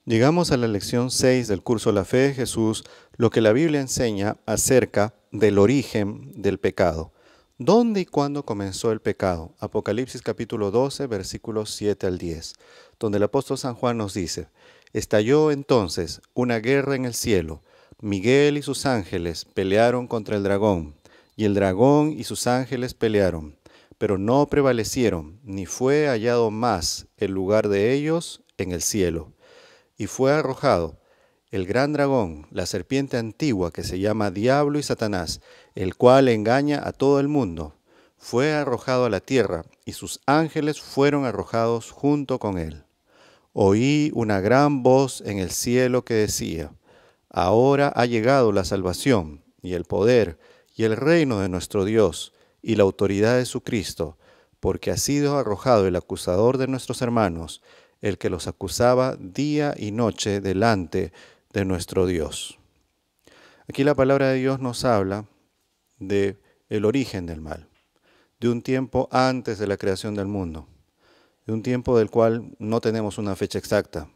Llegamos a la lección 6 del curso La Fe de Jesús, lo que la Biblia enseña acerca del origen del pecado. ¿Dónde y cuándo comenzó el pecado? Apocalipsis capítulo 12, versículos 7 al 10, donde el apóstol San Juan nos dice: estalló entonces una guerra en el cielo. Miguel y sus ángeles pelearon contra el dragón, y el dragón y sus ángeles pelearon, pero no prevalecieron, ni fue hallado más el lugar de ellos en el cielo. Y fue arrojado el gran dragón, la serpiente antigua que se llama Diablo y Satanás, el cual engaña a todo el mundo. Fue arrojado a la tierra, y sus ángeles fueron arrojados junto con él. Oí una gran voz en el cielo que decía: ahora ha llegado la salvación, y el poder, y el reino de nuestro Dios, y la autoridad de su Cristo, porque ha sido arrojado el acusador de nuestros hermanos, el que los acusaba día y noche delante de nuestro Dios. Aquí la palabra de Dios nos habla de el origen del mal, de un tiempo antes de la creación del mundo, de un tiempo del cual no tenemos una fecha exacta,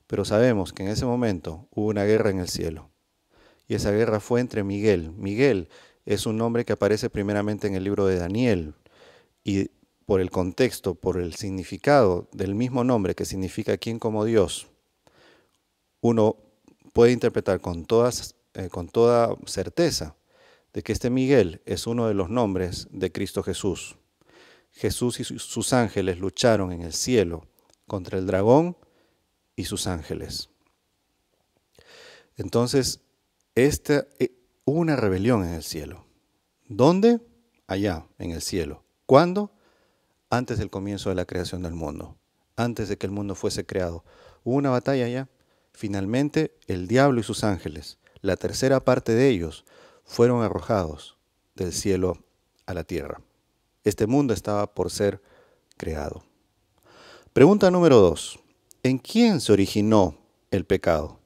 pero sabemos que en ese momento hubo una guerra en el cielo, y esa guerra fue entre Miguel. Miguel es un nombre que aparece primeramente en el libro de Daniel, y por el contexto, por el significado del mismo nombre que significa quien como Dios, uno puede interpretar con toda certeza de que este Miguel es uno de los nombres de Cristo Jesús. Jesús y sus ángeles lucharon en el cielo contra el dragón y sus ángeles. Entonces, hubo una rebelión en el cielo. ¿Dónde? Allá, en el cielo. ¿Cuándo? Antes del comienzo de la creación del mundo, antes de que el mundo fuese creado. Hubo una batalla allá. Finalmente, el diablo y sus ángeles, la tercera parte de ellos, fueron arrojados del cielo a la tierra. Este mundo estaba por ser creado. Pregunta número 2. ¿En quién se originó el pecado?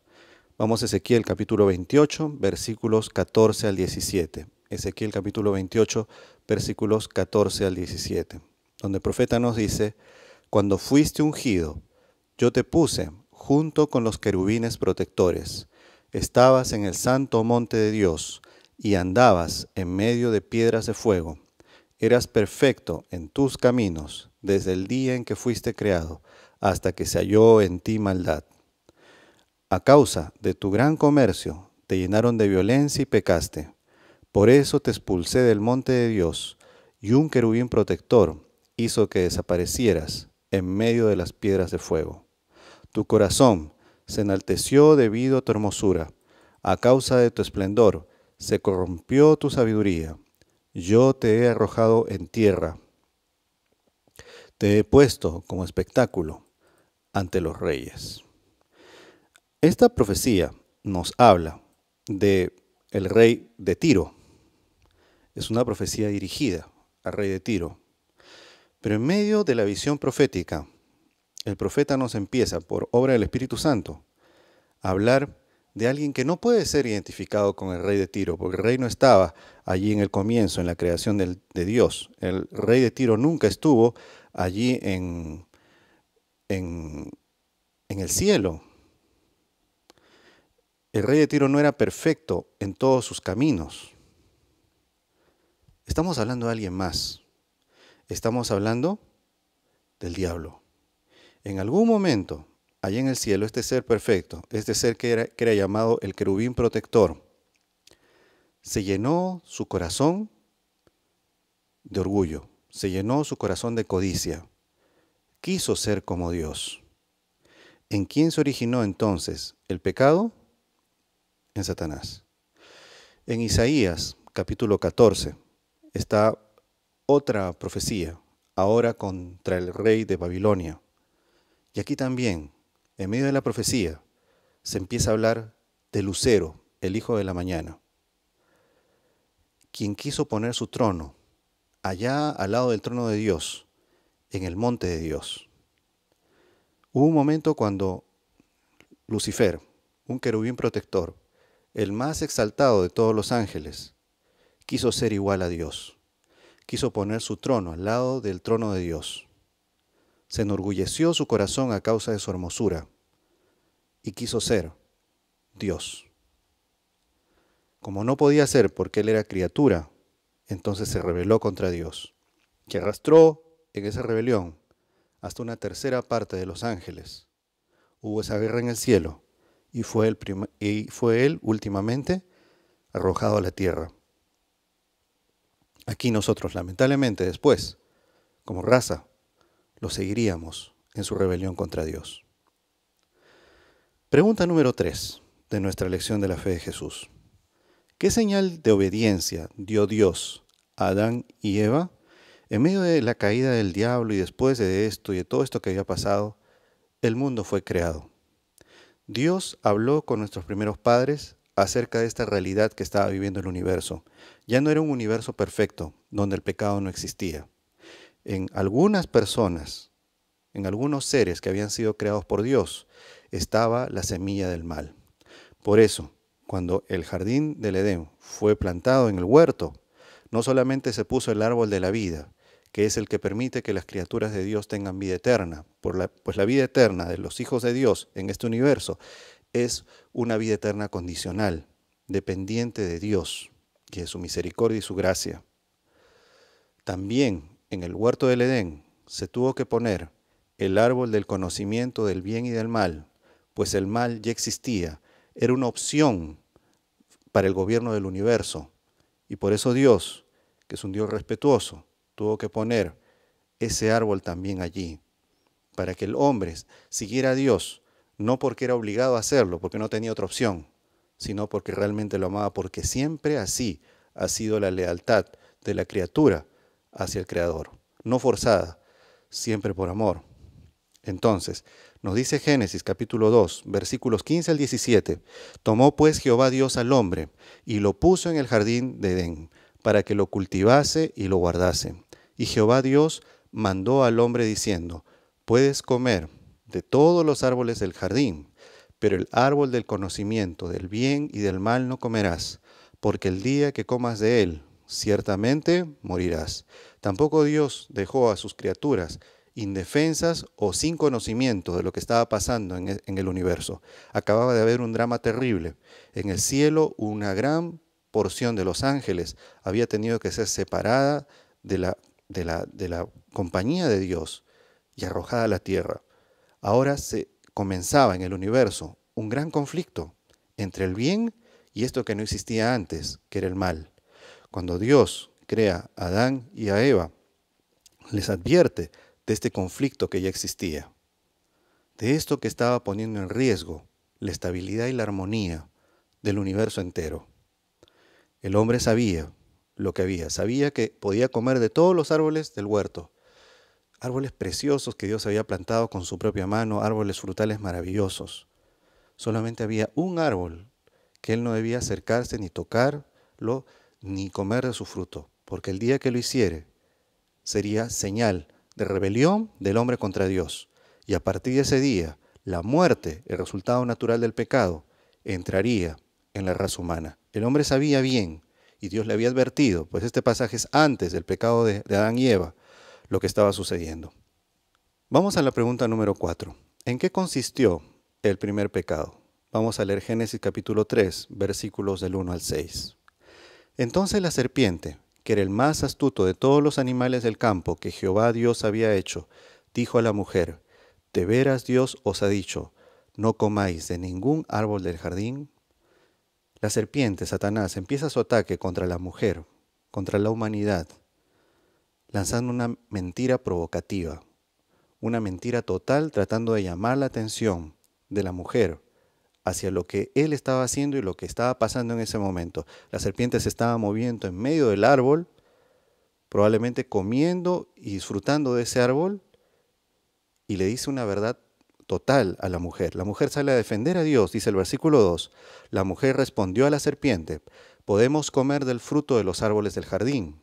Vamos a Ezequiel capítulo 28, versículos 14 al 17. Ezequiel capítulo 28, versículos 14 al 17. Donde el profeta nos dice: cuando fuiste ungido, yo te puse junto con los querubines protectores. Estabas en el santo monte de Dios y andabas en medio de piedras de fuego. Eras perfecto en tus caminos desde el día en que fuiste creado hasta que se halló en ti maldad. A causa de tu gran comercio te llenaron de violencia y pecaste. Por eso te expulsé del monte de Dios, y un querubín protector hizo que desaparecieras en medio de las piedras de fuego. Tu corazón se enalteció debido a tu hermosura. A causa de tu esplendor se corrompió tu sabiduría. Yo te he arrojado en tierra. Te he puesto como espectáculo ante los reyes. Esta profecía nos habla de el rey de Tiro. Es una profecía dirigida al rey de Tiro. Pero en medio de la visión profética, el profeta nos empieza, por obra del Espíritu Santo, a hablar de alguien que no puede ser identificado con el rey de Tiro, porque el rey no estaba allí en el comienzo, en la creación de Dios. El rey de Tiro nunca estuvo allí en el cielo. El rey de Tiro no era perfecto en todos sus caminos. Estamos hablando de alguien más. Estamos hablando del diablo. En algún momento, allá en el cielo, este ser perfecto, este ser que era llamado el querubín protector, se llenó su corazón de orgullo, se llenó su corazón de codicia, quiso ser como Dios. ¿En quién se originó entonces el pecado? En Satanás. En Isaías capítulo 14 está otra profecía, ahora contra el rey de Babilonia. Y aquí también, en medio de la profecía, se empieza a hablar de Lucero, el hijo de la mañana, quien quiso poner su trono allá al lado del trono de Dios, en el monte de Dios. Hubo un momento cuando Lucifer, un querubín protector, el más exaltado de todos los ángeles, quiso ser igual a Dios. Quiso poner su trono al lado del trono de Dios. Se enorgulleció su corazón a causa de su hermosura. y quiso ser Dios. Como no podía ser porque él era criatura, entonces se rebeló contra Dios, que arrastró en esa rebelión hasta una tercera parte de los ángeles. Hubo esa guerra en el cielo y fue él últimamente arrojado a la tierra. Aquí nosotros, lamentablemente, después, como raza, lo seguiríamos en su rebelión contra Dios. Pregunta número 3 de nuestra lección de la fe de Jesús. ¿Qué señal de obediencia dio Dios a Adán y Eva en medio de la caída del diablo y después de esto y de todo esto que había pasado? El mundo fue creado. Dios habló con nuestros primeros padres acerca de esta realidad que estaba viviendo el universo. Ya no era un universo perfecto, donde el pecado no existía. En algunas personas, en algunos seres que habían sido creados por Dios, estaba la semilla del mal. Por eso, cuando el jardín del Edén fue plantado en el huerto, no solamente se puso el árbol de la vida, que es el que permite que las criaturas de Dios tengan vida eterna, pues la vida eterna de los hijos de Dios en este universo es una vida eterna condicional, dependiente de Dios y de su misericordia y su gracia. También en el huerto del Edén se tuvo que poner el árbol del conocimiento del bien y del mal, pues el mal ya existía, era una opción para el gobierno del universo. Y por eso Dios, que es un Dios respetuoso, tuvo que poner ese árbol también allí, para que el hombre siguiera a Dios, no porque era obligado a hacerlo, porque no tenía otra opción, sino porque realmente lo amaba, porque siempre así ha sido la lealtad de la criatura hacia el Creador, no forzada, siempre por amor. Entonces, nos dice Génesis capítulo 2, versículos 15 al 17, tomó pues Jehová Dios al hombre y lo puso en el jardín de Edén, para que lo cultivase y lo guardase. Y Jehová Dios mandó al hombre diciendo, puedes comer de todos los árboles del jardín, pero el árbol del conocimiento del bien y del mal no comerás, porque el día que comas de él, ciertamente morirás. Tampoco Dios dejó a sus criaturas indefensas o sin conocimiento de lo que estaba pasando en el universo. Acababa de haber un drama terrible. En el cielo, una gran porción de los ángeles había tenido que ser separada de la compañía de Dios y arrojada a la tierra. Ahora se comenzaba en el universo un gran conflicto entre el bien y esto que no existía antes, que era el mal. Cuando Dios crea a Adán y a Eva, les advierte de este conflicto que ya existía, de esto que estaba poniendo en riesgo la estabilidad y la armonía del universo entero. El hombre sabía lo que había, sabía que podía comer de todos los árboles del huerto, árboles preciosos que Dios había plantado con su propia mano, árboles frutales maravillosos. Solamente había un árbol que él no debía acercarse ni tocarlo ni comer de su fruto, porque el día que lo hiciere sería señal de rebelión del hombre contra Dios. Y a partir de ese día, la muerte, el resultado natural del pecado, entraría en la raza humana. El hombre sabía bien, y Dios le había advertido, pues este pasaje es antes del pecado de Adán y Eva, lo que estaba sucediendo. Vamos a la pregunta número 4. ¿En qué consistió el primer pecado? Vamos a leer Génesis capítulo 3, versículos del 1 al 6. Entonces la serpiente, que era el más astuto de todos los animales del campo que Jehová Dios había hecho, dijo a la mujer, ¿de veras Dios os ha dicho, no comáis de ningún árbol del jardín? La serpiente, Satanás, empieza su ataque contra la mujer, contra la humanidad, lanzando una mentira provocativa, una mentira total tratando de llamar la atención de la mujer hacia lo que él estaba haciendo y lo que estaba pasando en ese momento. La serpiente se estaba moviendo en medio del árbol, probablemente comiendo y disfrutando de ese árbol, y le dice una verdad total a la mujer. La mujer sale a defender a Dios, dice el versículo 2. La mujer respondió a la serpiente, podemos comer del fruto de los árboles del jardín,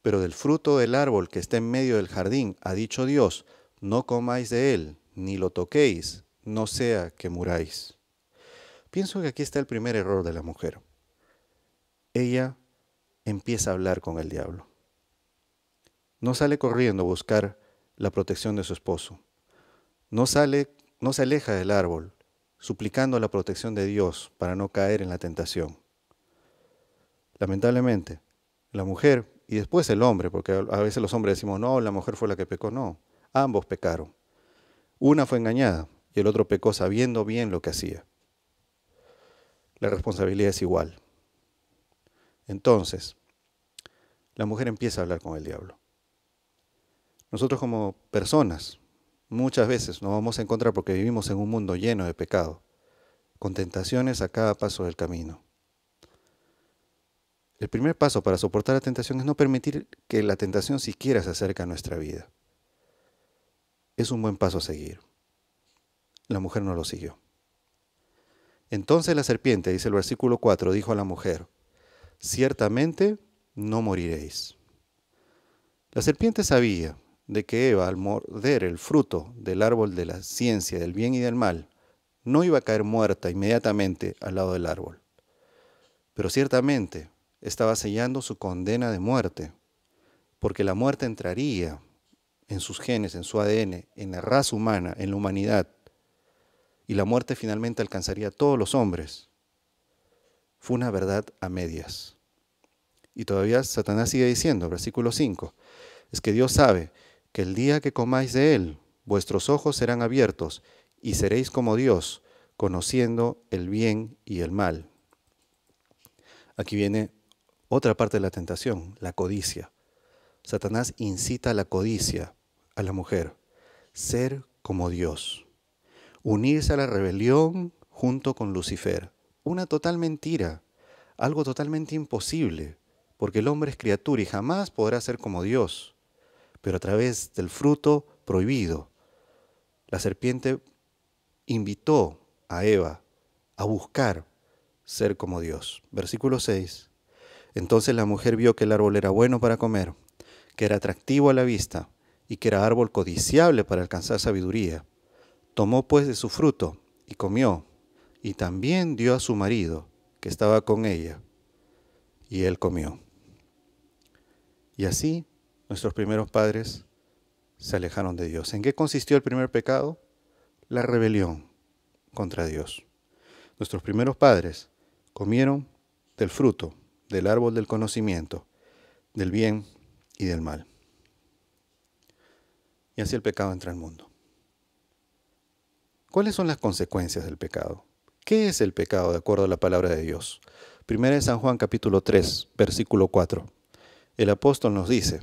pero del fruto del árbol que está en medio del jardín, ha dicho Dios, no comáis de él, ni lo toquéis, no sea que muráis. Pienso que aquí está el primer error de la mujer. Ella empieza a hablar con el diablo. No sale corriendo a buscar la protección de su esposo. No se aleja del árbol suplicando la protección de Dios para no caer en la tentación. Lamentablemente, la mujer y después el hombre, porque a veces los hombres decimos, no, la mujer fue la que pecó, no, ambos pecaron. Una fue engañada y el otro pecó sabiendo bien lo que hacía. La responsabilidad es igual. Entonces, la mujer empieza a hablar con el diablo. Nosotros como personas, muchas veces nos vamos a encontrar porque vivimos en un mundo lleno de pecado, con tentaciones a cada paso del camino. El primer paso para soportar la tentación es no permitir que la tentación siquiera se acerque a nuestra vida. Es un buen paso a seguir. La mujer no lo siguió. Entonces la serpiente, dice el versículo 4, dijo a la mujer, ciertamente no moriréis. La serpiente sabía de que Eva, al morder el fruto del árbol de la ciencia del bien y del mal, no iba a caer muerta inmediatamente al lado del árbol. Pero ciertamente estaba sellando su condena de muerte, porque la muerte entraría en sus genes, en su ADN, en la raza humana, en la humanidad, y la muerte finalmente alcanzaría a todos los hombres. Fue una verdad a medias. Y todavía Satanás sigue diciendo, versículo 5, es que Dios sabe que el día que comáis de él, vuestros ojos serán abiertos y seréis como Dios, conociendo el bien y el mal. Aquí viene otra parte de la tentación, la codicia. Satanás incita a la codicia a la mujer, ser como Dios, unirse a la rebelión junto con Lucifer. Una total mentira, algo totalmente imposible, porque el hombre es criatura y jamás podrá ser como Dios. Pero a través del fruto prohibido, la serpiente invitó a Eva a buscar ser como Dios. Versículo 6. Entonces la mujer vio que el árbol era bueno para comer, que era atractivo a la vista y que era árbol codiciable para alcanzar sabiduría. Tomó pues de su fruto y comió, y también dio a su marido, que estaba con ella, y él comió. Y así nuestros primeros padres se alejaron de Dios. ¿En qué consistió el primer pecado? La rebelión contra Dios. Nuestros primeros padres comieron del fruto del árbol del conocimiento, del bien y del mal. Y así el pecado entra al mundo. ¿Cuáles son las consecuencias del pecado? ¿Qué es el pecado de acuerdo a la palabra de Dios? Primera de San Juan capítulo 3, versículo 4. El apóstol nos dice,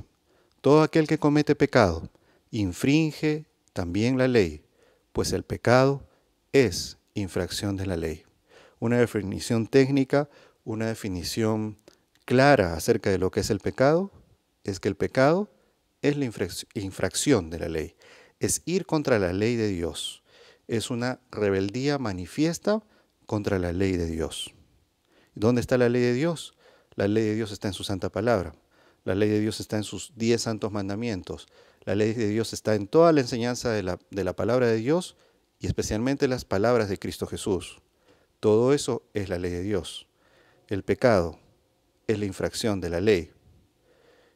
todo aquel que comete pecado infringe también la ley, pues el pecado es infracción de la ley. Una definición técnica, una definición clara acerca de lo que es el pecado, es que el pecado es la infracción de la ley, es ir contra la ley de Dios, es una rebeldía manifiesta contra la ley de Dios. ¿Dónde está la ley de Dios? La ley de Dios está en su santa palabra, la ley de Dios está en sus 10 santos mandamientos, la ley de Dios está en toda la enseñanza de la palabra de Dios y especialmente las palabras de Cristo Jesús. Todo eso es la ley de Dios. El pecado es la infracción de la ley.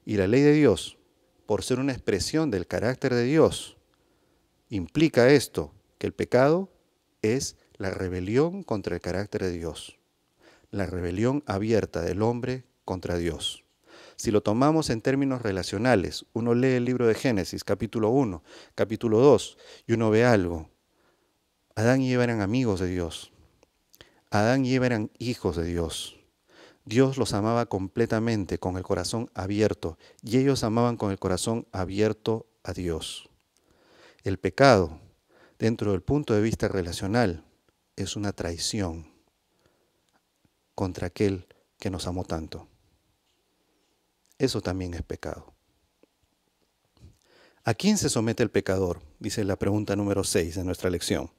Y la ley de Dios, por ser una expresión del carácter de Dios, implica esto, que el pecado es la rebelión contra el carácter de Dios. La rebelión abierta del hombre contra Dios. Si lo tomamos en términos relacionales, uno lee el libro de Génesis, capítulo 1, capítulo 2, y uno ve algo. Adán y Eva eran amigos de Dios. Adán y Eva eran hijos de Dios. Dios los amaba completamente, con el corazón abierto, y ellos amaban con el corazón abierto a Dios. El pecado, dentro del punto de vista relacional, es una traición contra aquel que nos amó tanto. Eso también es pecado. ¿A quién se somete el pecador? Dice la pregunta número 6 de nuestra lección.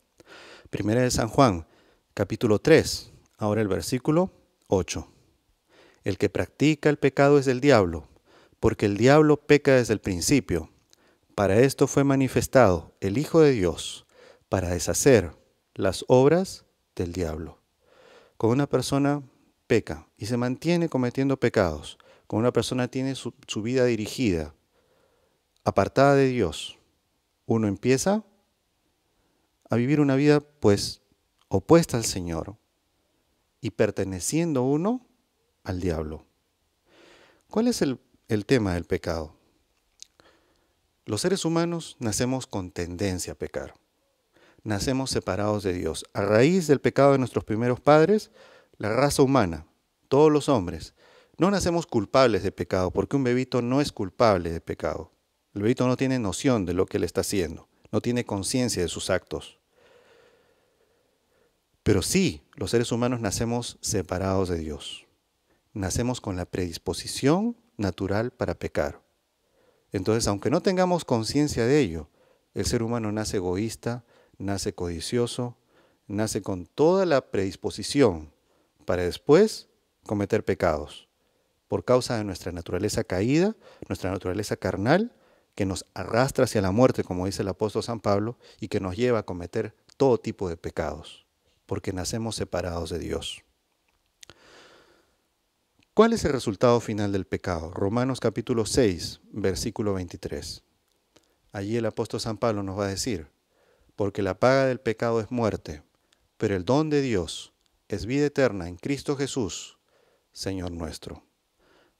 Primera de San Juan, capítulo 3, ahora el versículo 8. El que practica el pecado es del diablo, porque el diablo peca desde el principio. Para esto fue manifestado el Hijo de Dios, para deshacer las obras del diablo. Cuando una persona peca y se mantiene cometiendo pecados, cuando una persona tiene su vida dirigida, apartada de Dios, uno empieza a vivir una vida, pues, opuesta al Señor y perteneciendo uno al diablo. ¿Cuál es el tema del pecado? Los seres humanos nacemos con tendencia a pecar. Nacemos separados de Dios. A raíz del pecado de nuestros primeros padres, la raza humana, todos los hombres, no nacemos culpables de pecado, porque un bebito no es culpable de pecado. El bebito no tiene noción de lo que él está haciendo, no tiene conciencia de sus actos. Pero sí, los seres humanos nacemos separados de Dios. Nacemos con la predisposición natural para pecar. Entonces, aunque no tengamos conciencia de ello, el ser humano nace egoísta, nace codicioso, nace con toda la predisposición para después cometer pecados, por causa de nuestra naturaleza caída, nuestra naturaleza carnal, que nos arrastra hacia la muerte, como dice el apóstol San Pablo, y que nos lleva a cometer todo tipo de pecados, porque nacemos separados de Dios. ¿Cuál es el resultado final del pecado? Romanos capítulo 6, versículo 23. Allí el apóstol San Pablo nos va a decir, porque la paga del pecado es muerte, pero el don de Dios es vida eterna en Cristo Jesús, Señor nuestro.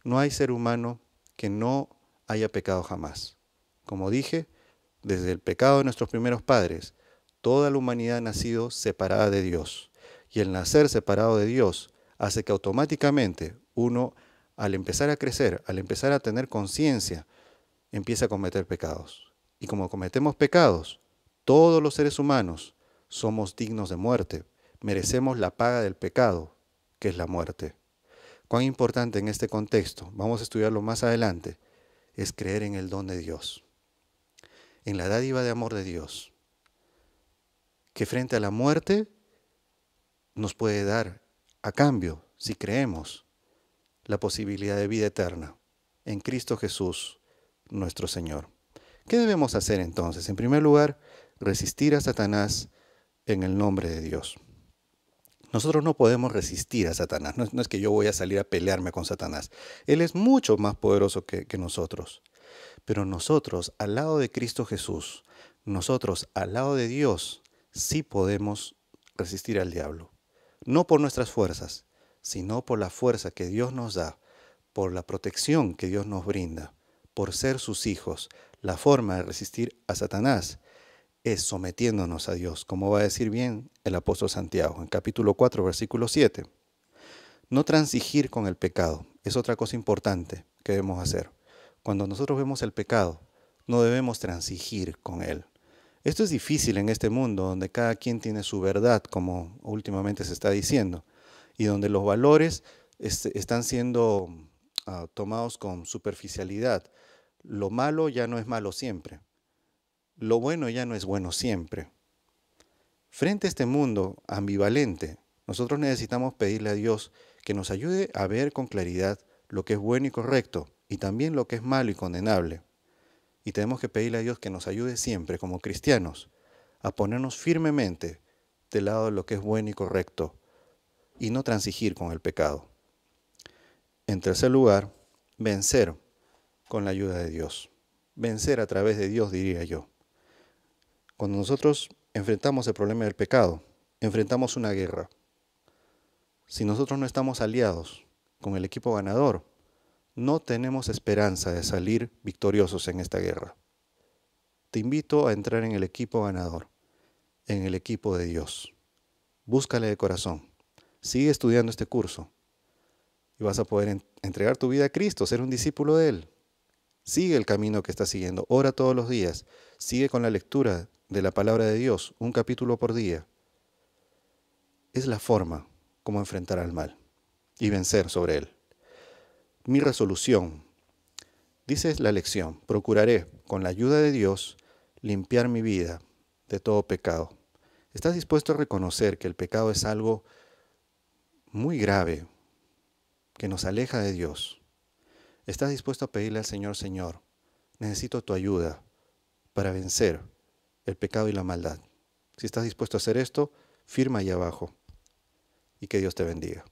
No hay ser humano que no haya pecado jamás. Como dije, desde el pecado de nuestros primeros padres, toda la humanidad ha nacido separada de Dios. Y el nacer separado de Dios hace que automáticamente uno, al empezar a crecer, al empezar a tener conciencia, empieza a cometer pecados. Y como cometemos pecados, todos los seres humanos somos dignos de muerte. Merecemos la paga del pecado, que es la muerte. Cuán importante en este contexto, vamos a estudiarlo más adelante, es creer en el don de Dios, en la dádiva de amor de Dios, que frente a la muerte nos puede dar a cambio, si creemos, la posibilidad de vida eterna en Cristo Jesús, nuestro Señor. ¿Qué debemos hacer entonces? En primer lugar, resistir a Satanás en el nombre de Dios. Nosotros no podemos resistir a Satanás, no es que yo voy a salir a pelearme con Satanás. Él es mucho más poderoso que nosotros. Pero nosotros, al lado de Cristo Jesús, nosotros, al lado de Dios, sí podemos resistir al diablo. No por nuestras fuerzas, sino por la fuerza que Dios nos da, por la protección que Dios nos brinda, por ser sus hijos. La forma de resistir a Satanás es sometiéndonos a Dios, como va a decir bien el apóstol Santiago en capítulo 4, versículo 7. No transigir con el pecado es otra cosa importante que debemos hacer. Cuando nosotros vemos el pecado, no debemos transigir con él. Esto es difícil en este mundo donde cada quien tiene su verdad, como últimamente se está diciendo, y donde los valores están siendo tomados con superficialidad. Lo malo ya no es malo siempre. Lo bueno ya no es bueno siempre. Frente a este mundo ambivalente, nosotros necesitamos pedirle a Dios que nos ayude a ver con claridad lo que es bueno y correcto y también lo que es malo y condenable. Y tenemos que pedirle a Dios que nos ayude siempre como cristianos a ponernos firmemente del lado de lo que es bueno y correcto y no transigir con el pecado. En tercer lugar, vencer con la ayuda de Dios. Vencer a través de Dios, diría yo. Cuando nosotros enfrentamos el problema del pecado, enfrentamos una guerra. Si nosotros no estamos aliados con el equipo ganador, no tenemos esperanza de salir victoriosos en esta guerra. Te invito a entrar en el equipo ganador, en el equipo de Dios. Búscale de corazón. Sigue estudiando este curso y vas a poder entregar tu vida a Cristo, ser un discípulo de Él. Sigue el camino que estás siguiendo. Ora todos los días. Sigue con la lectura de la palabra de Dios, un capítulo por día. Es la forma como enfrentar al mal y vencer sobre él. Mi resolución, dice la lección, procuraré, con la ayuda de Dios, limpiar mi vida de todo pecado. ¿Estás dispuesto a reconocer que el pecado es algo muy grave, que nos aleja de Dios? ¿Estás dispuesto a pedirle al Señor, Señor, necesito tu ayuda para vencer el pecado y la maldad? Si estás dispuesto a hacer esto, firma ahí abajo y que Dios te bendiga.